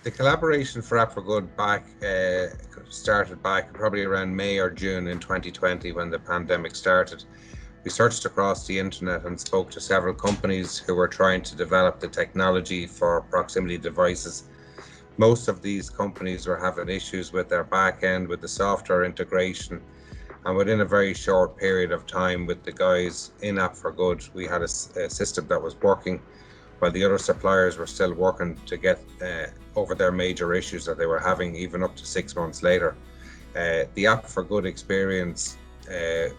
The collaboration for appFORGOOD started back probably around May or June in 2020 when the pandemic started. We searched across the internet and spoke to several companies who were trying to develop the technology for proximity devices. Most of these companies were having issues with their back end, with the software integration, and within a very short period of time with the guys in appFORGOOD, we had a system that was working while the other suppliers were still working to get over their major issues that they were having even up to 6 months later. The appFORGOOD experience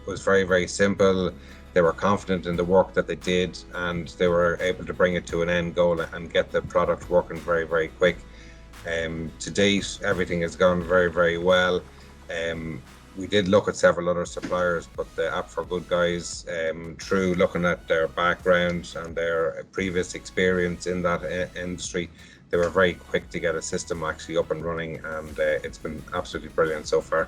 was very, very simple. They were confident in the work that they did, and they were able to bring it to an end goal and get the product working very, very quick. To date, everything has gone very, very well. We did look at several other suppliers, but the appFORGOOD guys, through looking at their background and their previous experience in that industry, they were very quick to get a system actually up and running, and it's been absolutely brilliant so far.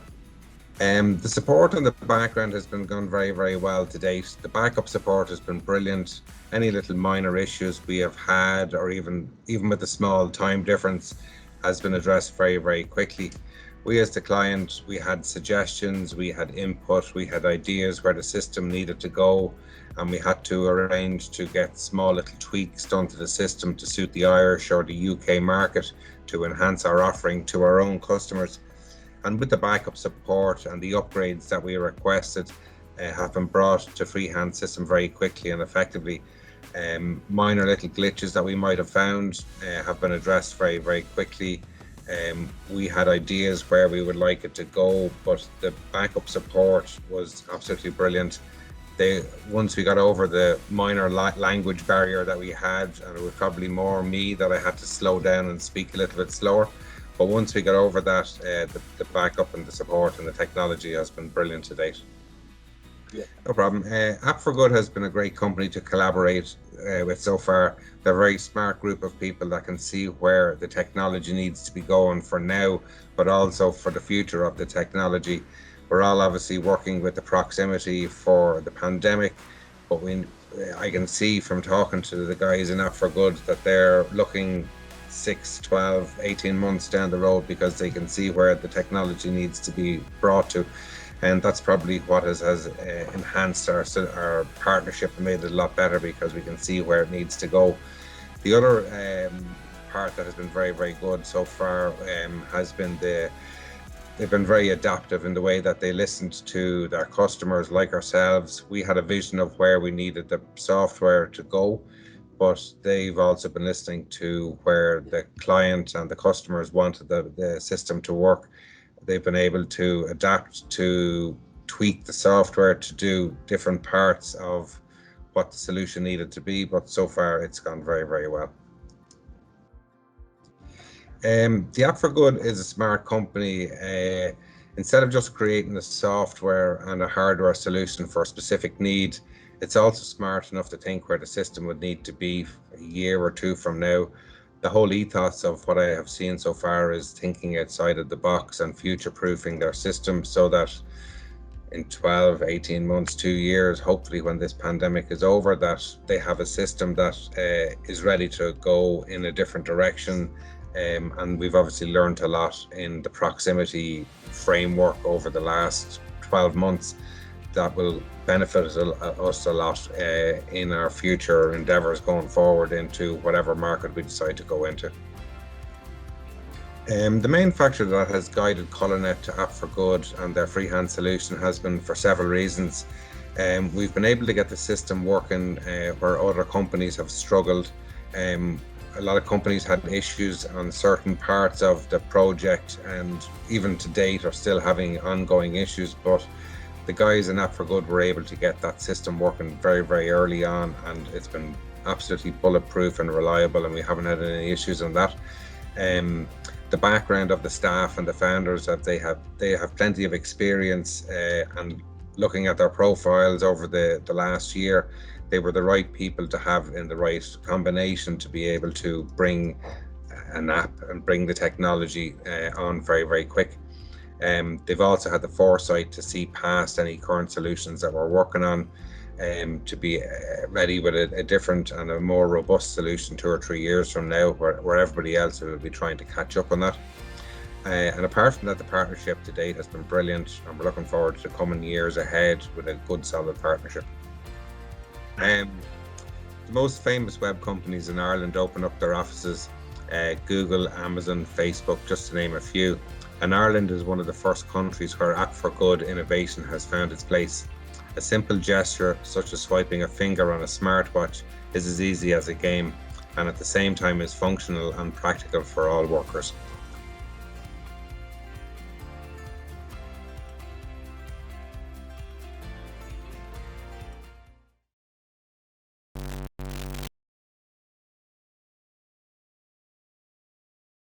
The support in the background has been gone very, very well to date. The backup support has been brilliant. Any little minor issues we have had, or even with a small time difference, has been addressed very, very quickly. We as the client, we had suggestions, we had input, we had ideas where the system needed to go, and we had to arrange to get small little tweaks done to the system to suit the Irish or the UK market to enhance our offering to our own customers. And with the backup support and the upgrades that we requested have been brought to freeHands system very quickly and effectively. Minor little glitches that we might have found have been addressed very, very quickly. We had ideas where we would like it to go, but the backup support was absolutely brilliant. Once we got over the minor language barrier that we had, and it was probably more me that I had to slow down and speak a little bit slower, but once we got over that, the backup and the support and the technology has been brilliant to date. Yeah. No problem. appFORGOOD has been a great company to collaborate with so far. They're a very smart group of people that can see where the technology needs to be going for now, but also for the future of the technology. We're all obviously working with the proximity for the pandemic, but I can see from talking to the guys in appFORGOOD that they're looking 6, 12, 18 months down the road because they can see where the technology needs to be brought to. And that's probably what has enhanced our partnership and made it a lot better because we can see where it needs to go. The other part that has been very, very good so far has been they've been very adaptive in the way that they listened to their customers like ourselves. We had a vision of where we needed the software to go, but they've also been listening to where the client and the customers wanted the system to work. They've been able to adapt to tweak the software to do different parts of what the solution needed to be, but so far it's gone very, very well. The appFORGOOD is a smart company. Instead of just creating a software and a hardware solution for a specific need, it's also smart enough to think where the system would need to be a year or two from now. The whole ethos of what I have seen so far is thinking outside of the box and future-proofing their system so that in 12, 18 months, 2 years, hopefully when this pandemic is over, that they have a system that is ready to go in a different direction. And we've obviously learned a lot in the proximity framework over the last 12 months that will benefit us a lot in our future endeavours going forward into whatever market we decide to go into. The main factor that has guided Colornet to appFORGOOD and their freeHands solution has been for several reasons. We've been able to get the system working where other companies have struggled. A lot of companies had issues on certain parts of the project and even to date are still having ongoing issues, but the guys in appFORGOOD were able to get that system working very, very early on, and it's been absolutely bulletproof and reliable, and we haven't had any issues on that. The background of the staff and the founders, that they have plenty of experience, and looking at their profiles over the last year, they were the right people to have in the right combination to be able to bring an app and bring the technology on very, very quick. They've also had the foresight to see past any current solutions that we're working on. to be ready with a different and a more robust solution 2 or 3 years from now, where everybody else will be trying to catch up on that. And apart from that, the partnership to date has been brilliant, and we're looking forward to the coming years ahead with a good, solid partnership. The most famous web companies in Ireland open up their offices, Google, Amazon, Facebook, just to name a few. And Ireland is one of the first countries where appFORGOOD innovation has found its place. A simple gesture, such as swiping a finger on a smartwatch, is as easy as a game, and at the same time is functional and practical for all workers.